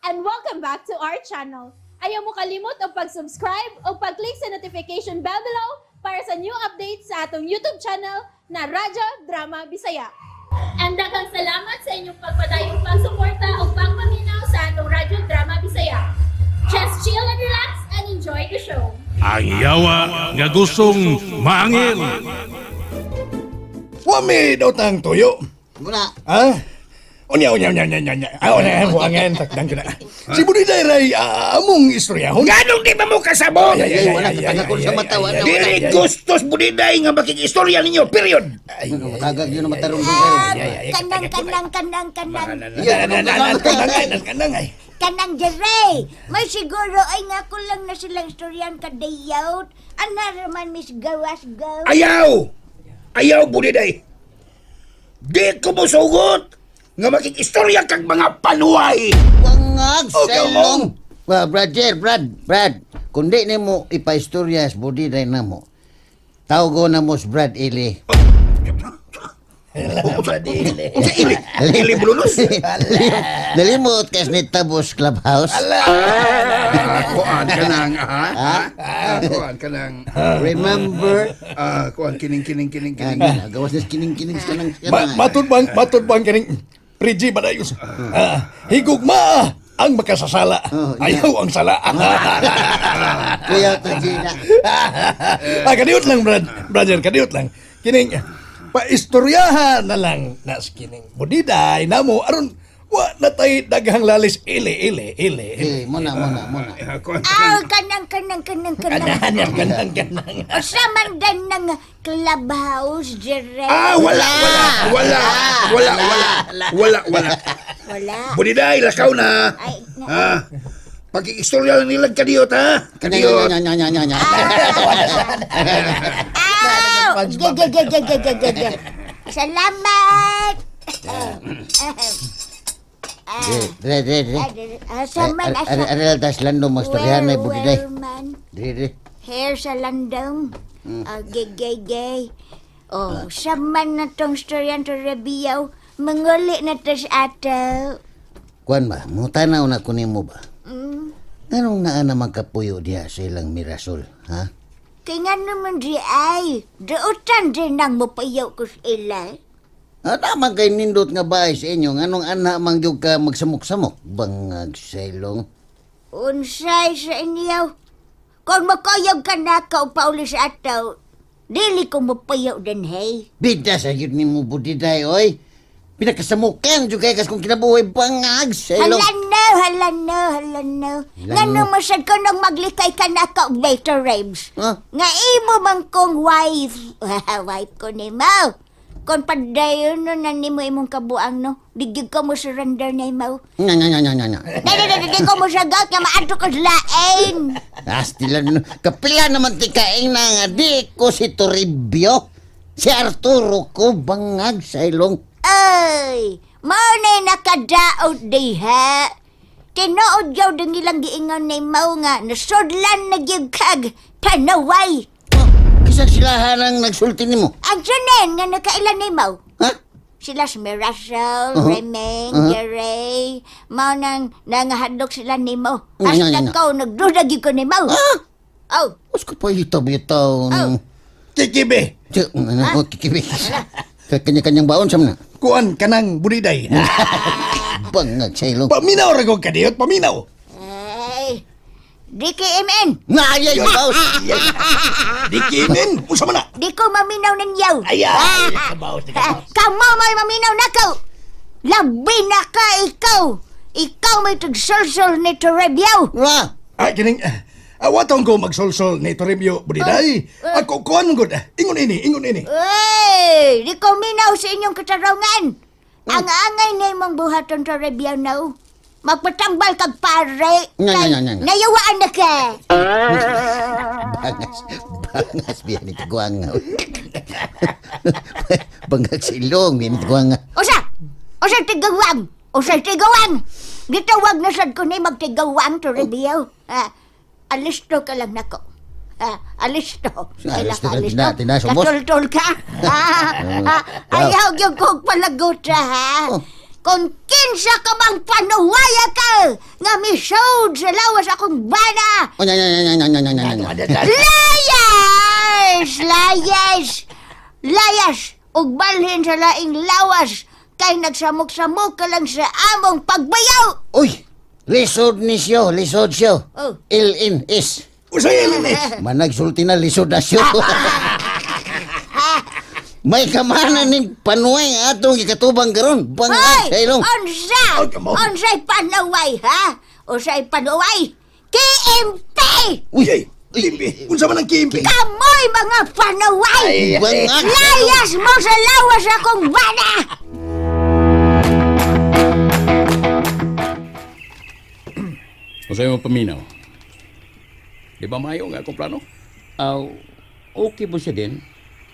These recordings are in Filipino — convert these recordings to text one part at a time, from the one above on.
and welcome back to our channel. Ayaw mo kalimot o pag-subscribe o pag-click sa notification bell below para sa new updates sa atong YouTube channel na Radyo Drama Bisaya. And daghang salamat sa inyong pagpadayong pagsuporta o pagpaminaw sa atong Radyo Drama Bisaya. Just chill and relax and enjoy the show. Ang yawa nga gustong maangil. Wami daw tang tuyo. Muna. Ha? Unya. Buangan, takdang ka na. Si Budiday Ray, among istoryahon. Ganong di ba mo kasabot? Ay, wala ka tanakon sa mata. Wala. Dili gustos budiday nga makikistorya ninyo, period. Matagag yun ang matarong doon. Kanang ay. Kanang Jeray, may siguro ay nga ko lang na silang istoryan kadayawt. Ana raman Miss Gawas-gaw. Ayaw budiday. Di ko mo sugot nga makikistorya kag mga panuay. Wangag, Okay, selong. Brad. Kundi ni mo ipaistorya sa budiday na mo. Tawgo na mo si Brad Ili. Ili Brunos. Nalimot kas ni Tabos Clubhouse. Kuan ka nang, kuan ka nang, Remember? kuan kining. Gawas na kining ka ng Matod bang kaning Priji Badayos. Higugma ang makasasala. Ayaw ang sala. Kuya Tajina. Kadiot lang, brother, kadiot lang. Kining, paistoryahan na lang na sa kining Budiday na mo. Aron, wa natay daghang lalis ili. Muna. Kanang. Kanang. Sa mandan ng clubhouse, Jeray. Wala. Budiday, lakaw na. Ay, Pagkikistorya lang nilang kadiyot, ha? Kadiyot. Salamat. Dre. Saman Aral tas lando mo istoryahan na Budiday. Dre. Hair sa landong. Gay. Oh, saman na tong storyan to Rebiyaw. Manguli na to sa ato. Kuan ba, mutanaw na kunin mo ba? Mm. Anong naa naman kapuyo diha sa ilang Mirasol, ha? Kaya nga naman di ay. Dautan din nang mapayaw ko sa ila. Naman kay nindot nga bahay sa inyo, anong anak mangyog ka magsamok-samok? Bangag sailong. Unsay sa inyo. Kung makayag ka na ka upauli sa ato, dili ko mapayaw din, hey. Bida sa yun ni mo Budiday, oy. Pinakasamukan, juga kas kung kinabuhay bangag sailong. Halano. Nga numasad ko nang maglikay ka na ka og better rabes. Ha? Nga imo man kong wife. Wife ko ni mo. Kung padayon no na nimo imong kabuang no, digig ko mo surrender na imo. Nga. Di ko mo sagot nga maadto ko sa laing. Astilan, kapila naman tikaing na nga di ko si Toribio. Si Arturo ko bangag sailong. Ay, maunay nakadaot diha. Tinuod yaw dang ilang giingon ni Mau nga nasudlan na gyud kag panaway. Kisag sila ang nagsulti ni mo. Ang sunen nga nakailan ni Mau. Ha? Sila si Mirasol, Remeng, Jeray, Mau nang nangahadlok sila ni Mau. Hasta ko nagduda gyud ko ni Mau. Oh, Mas ko pa hitaw-hitaw. Kikibe. Kikibi. Kanya-kanyang baon sam na. Kuan kanang Budiday. Bangag sailong. Paminaw ra kog kadiot, paminaw. ay. DKMN, Ngayay baos. Dikimin, usa man na. di ko maminaw ninyo. Ayay, kabaw. Kamo may maminaw na ko. Labi na ka ikaw. Ikaw may tagsolsol ni Torrebio. Ra. Ay, kining, awatong ko magsolsol ni Toribio Budiday. Ako, kuan good. Ingon ini. Uy, di ko minaw sa inyong katarungan. Ang angay na imong buhaton Torrebio now. Magpatambal kag pare. Nya. Nayawaan na ka. Bangas biya ni Tiguanga. Bangag silong biya ni Tiguanga. Usa tigawang. Gitawag na sad ko ni magtigawang Torrebio. Alisto ka lang nako. Alisto. Alisto na, tinasumos. Katultol ka. Ayaw yung kong palagot ha. Kung kinsa ka bang panuwaya ka nga misod sa lawas akong bana. O, yan. Layas! Ug balhin sa laing lawas kay nagsamok-samok ka lang sa among pagbayaw. Uy, lisod siyo. Oh. Il-in-is. Usay linis. Managsulti na lisod na siyo. May kamahanan ning panuway nga atong ikatubang karon. Bangat sa ilong. Unsa? Ay, kamo. Unsay panuway, ha? Unsay panuway? KMP! Uy, kimpi. Unsa man ang kimpi? Kamoy mga panuway! Bangat. Layas mo sa lawas akong bana! O sa'yo mo paminaw. Di ba mayo nga akong plano? Okay po siya din.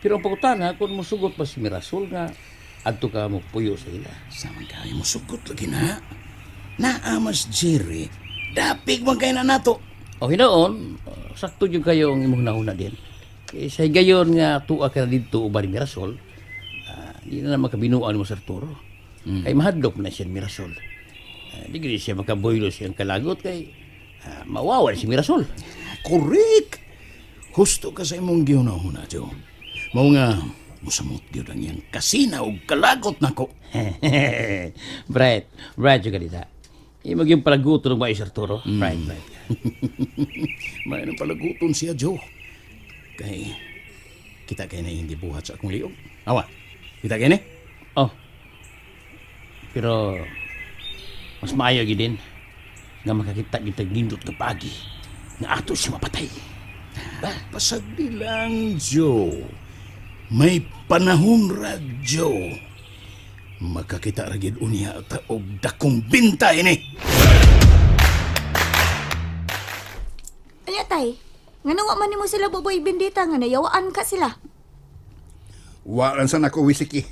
Pero ang pagkutana, kung musugot pa si Mirasol nga, adto ka mo puyo sa ila. Samang kaya mo sugot lagi na. Naamas Jerry. Dapig man kayo na nato. O hinaon, sakto yung kayo ang imong nahuna din. Sa gayon nga tuwa ka na dito uban ni Mirasol, di na makabinuan mo sa Arturo. Kay mahadlok na siya ni Mirasol. Di gini siya makaboylo siyang kalagot kay mawawan si Mirasol. Correct. Husto ka sa imong gihuna-huna, Joe. Mao nga, musamot yun ang iyang kasina o kalagot na ko. Bright juga dita. Imag yung palaguto ng mga si Arturo. Bright. May nang palaguton siya, Joe. Kay, kita kayo na hindi buhat sa akong liog. Awa, kita kayo na? Oh. Pero mas maayo gyud din nga makakita kita nindot nga pagi nga ato siya mapatay. Pasagdi lang, Joe. May panahon ra, Joe. Makakita ragid unya at og dakong binta ini. Anya tay, nga wa man nimo sila boboy bendita nga nayawaan ka sila. Wa sa nako wisiki.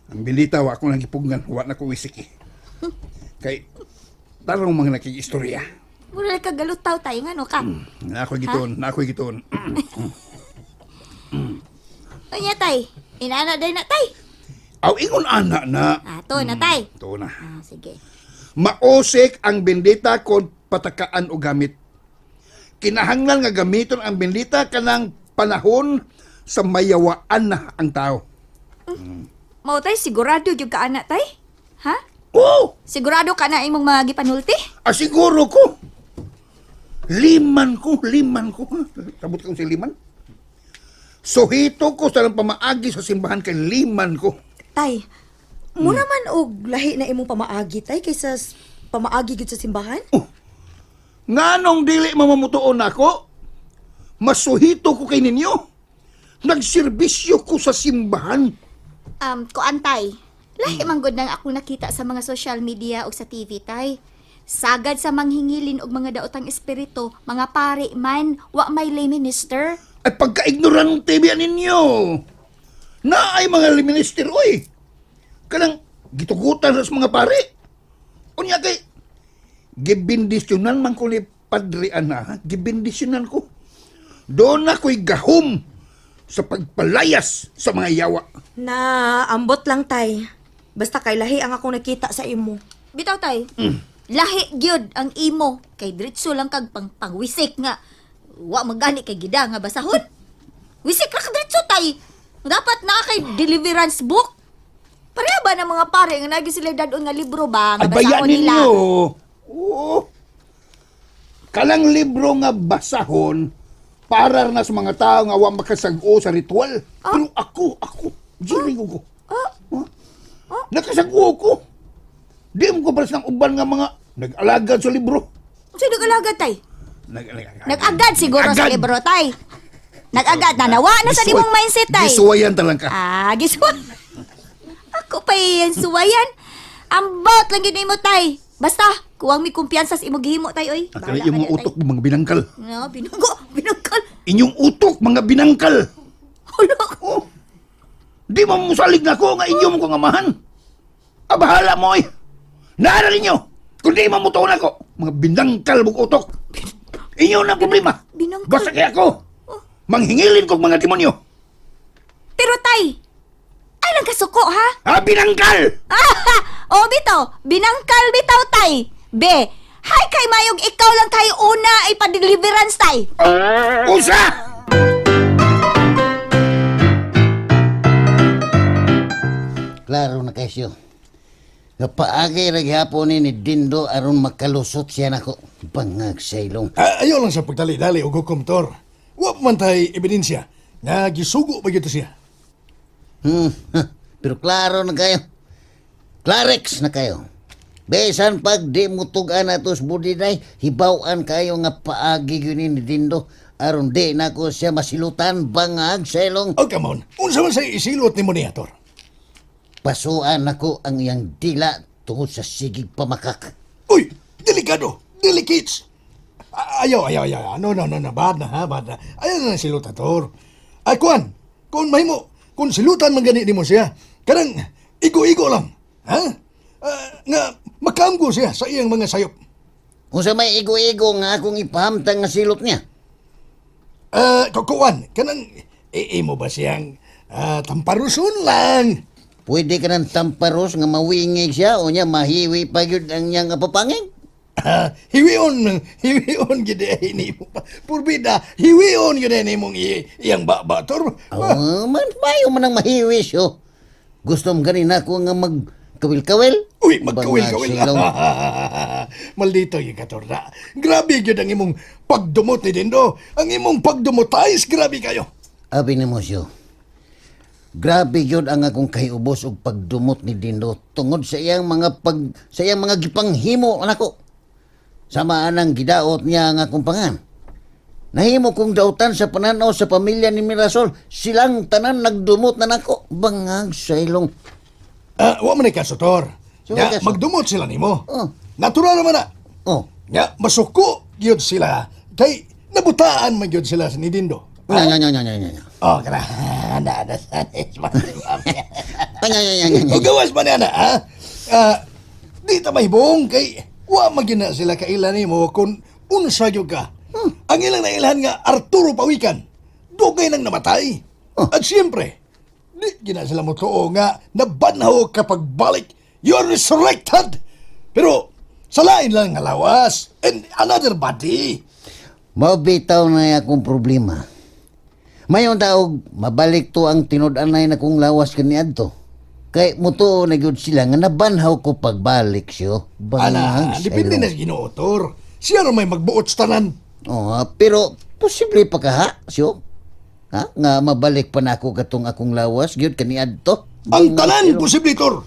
Ang bilita wa akong nagipugngan, wa nako wisiki. Kay tarong mga nakikistorya. Mura ka galutaw tay nga no ka. Nako giton. Anya tay, inana day na tay. Aw ingon ana na. To na tay. To na. Sige. Maosik ang bendita kon patakaan o gamit. Kinahanglan nga gamiton ang bendita kanang panahon sa mayawaan na ang tao. Mao tay sigurado jud ka ana tay? Ha? Oh, Sigurado ka na imong mga gipanulti? asiguro ko. Liman ko. Sabot ko si liman. Suhito ko sa lang pamaagi sa simbahan kay liman ko. Tay, mura man og lahi na imong pamaagi tay kaysa pamaagi gid sa simbahan? Nganong dili mamamutuon ako? Masuhito ko kay ninyo. Nagserbisyo ko sa simbahan. Kuan tay. Lahi man gud nang ako nakita sa mga social media o sa TV tay. Sagad sa manghingilin og mga daotang espiritu, mga pari man, wa may lay minister. Ay pagka-ignorante biya ninyo. Na ay mga minister, oy. Kanang gitugutan sa mga pari. Unya kay, gibindisyonan man ko ni Padre Ana, gibindisyonan ko. Doon ako'y gahom sa pagpalayas sa mga yawa. Na ambot lang tay. Basta kay lahi ang akong nakita sa imo. Bitaw tay. Lahi gyud ang imo kay diretso lang kag pangwisik nga. Wa magani kay gida nga basahon. Wisik ra ka diretso tay. Dapat na kay deliverance book. Pareha ba ng mga pare nga nagi sila dadon nga libro ba nga Ay bayan basahon nila? ninyo. Oo. Kalang libro nga basahon para na sa mga tao nga wa makasag-o sa ritual. Pero ako, Jerry ko. Nakasag-o ko. Di mo ko paras ng uban nga mga nag-alagad sa libro. Sino nag-alagad tay? Nag-alagad. Nag-agad siguro sa Agad. libro tay. Nag-agad na nawa na sa Gisuway- imong mindset tay. Gisuwayan talang ka. Gisuwa. Ako pa yan suwayan. Ambot lang gid mo tay. Basta kuwang mi kumpiyansa sa imong gihimo tay oy. Ang kaya yung mga utok mga binangkal. No, binungkal. Inyong utok mga binangkal. Hala. Oh. Di mo musalig na ko nga inyo mo kong amahan. Bahala mo eh. Naara ninyo. Kung di mamutuon ako, mga binangkal mong utok. Inyo na problema. Binangkal? Basta kaya ako. Manghingilin kong mga demonyo. Pero tay, Ay, nagkasuko, ha? Binangkal! O, bitaw, binangkal bitaw, tay. Be, hay kay mayog ikaw lang tayo una ay pa-deliverance, tay. Usa! Klaro na kayo. Kapaagay raghapon ni Dindo aron makalusot siya nako. Bangag sa ilong. Ayaw lang sa pagdali-dali o gukomtor. Wa man tay ebidensya nga gisugo ba gito siya. Pero klaro na kayo. Clarex na kayo. Besan pag di mutugan atos budiday, hibawan kayo nga paagi yun ni Dindo. Aron di na ko siya masilutan bangag sa ilong. Oh, come on. Unsa man sa isilot ni mo niya, Tor? Pasuan ako ang iyang dila tungod sa sigig pamakak. Uy, delikado. Delicates. Ayaw. No. Bad na, ha? Bad na. Ayaw na silutan, Tor. Ay, kuan. Kung mahimo, kung silutan man gani mo siya, karang igo-igo lang. Ha? Nga makamgo siya sa iyang mga sayop. Kung sa may igo-igo nga akong ipahamtang nga silot niya. Kukuan, kanang mo ba siyang tamparuson lang? Pwede ka ng tamparos nga mawingig siya o niya mahiwi pa yun ang niyang apapangin. Hiwion gid ni mo. Purbida, hiwion gid ni mong iyang baba, Tor. Mayo man ang mahiwi siyo. Gusto mo ganin ako nga magkawil-kawil? Uy, magkawil-kawil. Bangag silong. Maldito yung katorda. Grabe yun ang imong pagdumot ni Dindo. Ang imong pagdumotayos, grabe kayo. Abi na mo siyo. Grabe yun ang akong kahiubos og pagdumot ni Dindo tungod sa iyang mga gipanghimo anako. Sama anang gidaot niya ang akong pangan. Nahimo kong dautan sa pananaw sa pamilya ni Mirasol. Silang tanan nagdumot na nako. Bangag sa ilong. Wa man ay kaso, Tor. Sure, Nga, kaso. magdumot sila nimo. Oh. Natural naman na. Oh, Nga, masuko yun sila. Kay nabutaan man yun sila ni Dindo. nya. Oh, kana. Nada sa ismati. Nya. O gawas man yan, ha? Di ta mahibong kay wa magina sila kailan nimo kung unsa gyud ka. Ang ilang nailhan nga Arturo Pawikan, dugay nang namatay. At siyempre, di gina sila mo tuo nga nabanhaw kapag balik, you're resurrected. Pero sa lain lang nga lawas and another body. Mabitaw na akong problema. Mayon daog mabalik to ang tinud-anay na kong lawas kaniadto. Kay mutuo na gyud sila nga nabanhaw ko pagbalik siyo. Ana, depende na sa Ginoo, Tor. Siya ra may magbuot sa tanan. Pero posible pa ka ha, siyo? Ha? Nga mabalik pa na ako katong akong lawas gyud kaniadto. Ang tanan posible, Tor.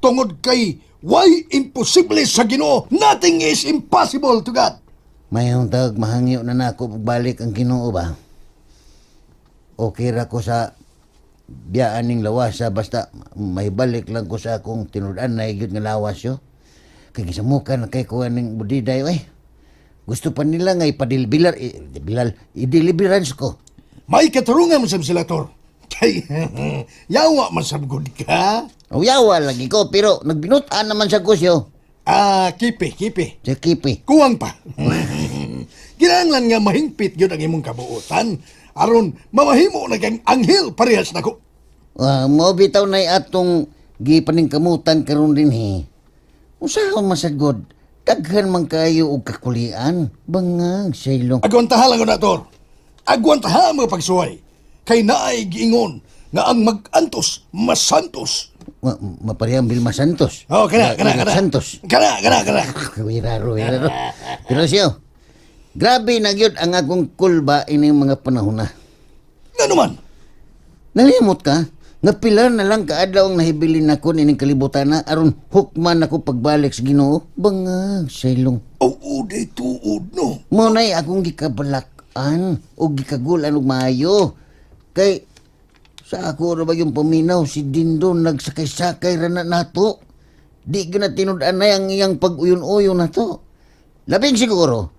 Tungod kay why imposible sa Ginoo? Nothing is impossible to God. Mayon daog mahangyo na nako pagbalik ang Ginoo ba? Okay ra ko sa biyaan ning lawas basta may balik lang ko sa akong tinud-anay gyud nga lawas yo. Kay gisamukan na kay kuha ning budiday oy. Gusto pa nila nga i-deliverance ko. May katarungan mo sila, Tor. Kay, yawa masabgod ka. Yawa lagi ko pero nagbinutan naman sa kusyo. Kipi. Sa kipi. Kuwang pa. Kinahanglan nga mahingpit yun ang imong kabuutan. Aron, mamahimo na kang anghel parehas na ko. Mo bitaw na atong gipaningkamutan karon din he. Usahon masagod. Daghan man kayo og kakulian. Bangag sa ilong. Agwantaha lang ko na, Tor. Agwantaha ang mga pagsuway. Kay naay giingon nga ang mag-antos, masantos. Maparehang Vilma Santos. Kana. Santos. Kana. Wiraro. Pero siyo, grabe na gyud ang akong kulba ining mga panahon na. Nga naman. Nalimot ka? Nga pila na lang kaadlaw ang nahibilin ako nining kalibutan na aron hukman ako pagbalik sa Ginoo. Bangag sa ilong. Day tuod, no? Muna'y akong gikabalakan o gikagulan og maayo. Kay sa ako ra ba yung paminaw si Dindo nagsakay-sakay ra na nato. Di gina tinud-anay ang iyang pag-uyon-uyon nato. Labing siguro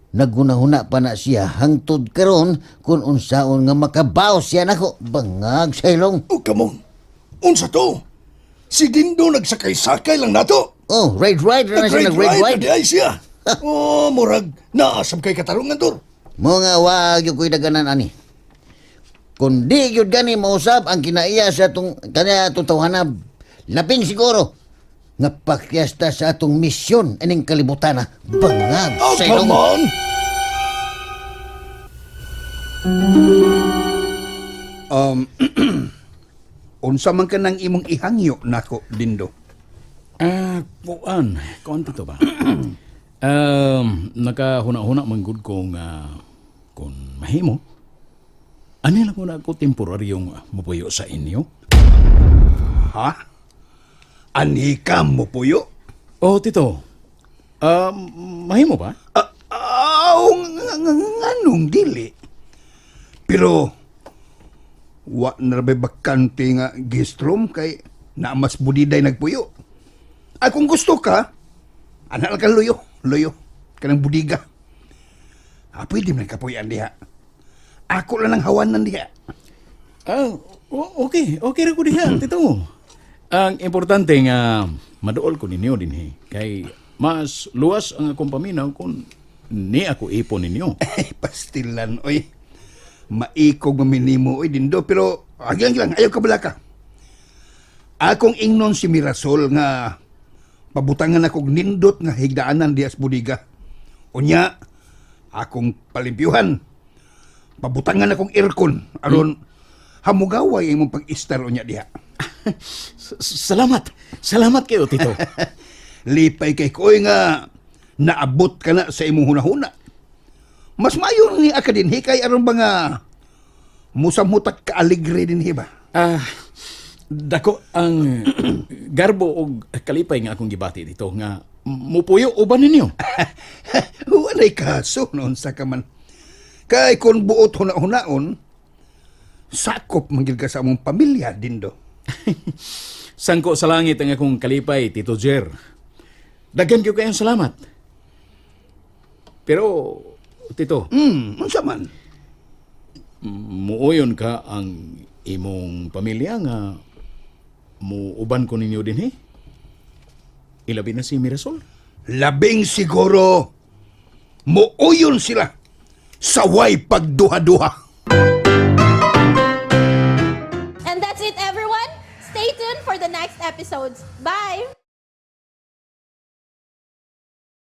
nagunahuna pa na siya hangtod karon kung unsaon nga makabaw siya nako. Bangag sa ilong. Oh, come on. Unsa to? Si Dindo nagsakay-sakay lang nato. Oh, ride na siya nag-ride. Di ay siya. Murag, naasam kay katarungan, Tor. Mo nga wag yung ko'y daganan ani. Kung di gyud gani mausab ang kinaiya sa atong kanya atong tawhanab, labing siguro nga pakyasta sa atong misyon aning kalibutan na bangag Oh, sa come ilong. on! Unsa man ka nang imong ihangyo nako, Dindo? Kuan to ba? Nakahuna-huna man gud ko nga kung mahimo. Ani lang muna ako temporaryong mapuyo sa inyo. Ha? Ani ka mo puyo? Oh, Tito. Mahimo ba? Nganong dili? Pero, wa na ba bakante nga guest room kay na mas budiday nagpuyo. Ay, kung gusto ka, anak ka luyo, kanang budiga. Pwede man kapuyan diha. Ako lang ang hawanan diha. Okay ra ko diha, Tito. Ang importante nga maduol ko ninyo dinhi kay mas luwas ang akong paminaw kung ni ako ipon ninyo. Ay, pastilan, oy. Maikog maminimo, oy, Dindo. Pero, lang, ayaw ka bala ka. Akong ingnon si Mirasol nga pabutangan akong nindot nga higdaanan dias budiga. Unya, akong palimpyuhan. Pabutangan akong aircon. Aron, hamugaway imong pag-istar unya diha. Salamat kayo, Tito. Lipay kay koy nga naabot ka na sa imong hunahuna. Mas mayo ni aka dinhi kay aron ba nga musamhutak ka aligre dinhi ba? Dako ang garbo og kalipay nga akong gibati dito nga mupuyo uban ninyo. Walay kaso noon sa kaman. Kay kung buot huna-hunaon, sakop manggil ka sa among pamilya, Dindo. Sangko sa langit ang akong kalipay, Tito Jer. Daghan ko kayong salamat. Pero, Tito, Unsa man? muuyon ka ang imong pamilya nga muuban ko ninyo din Ilabi na si Mirasol. Labing siguro muuyon sila sa way pagduha-duha. And that's it, everyone. Stay tuned for the next episodes. Bye!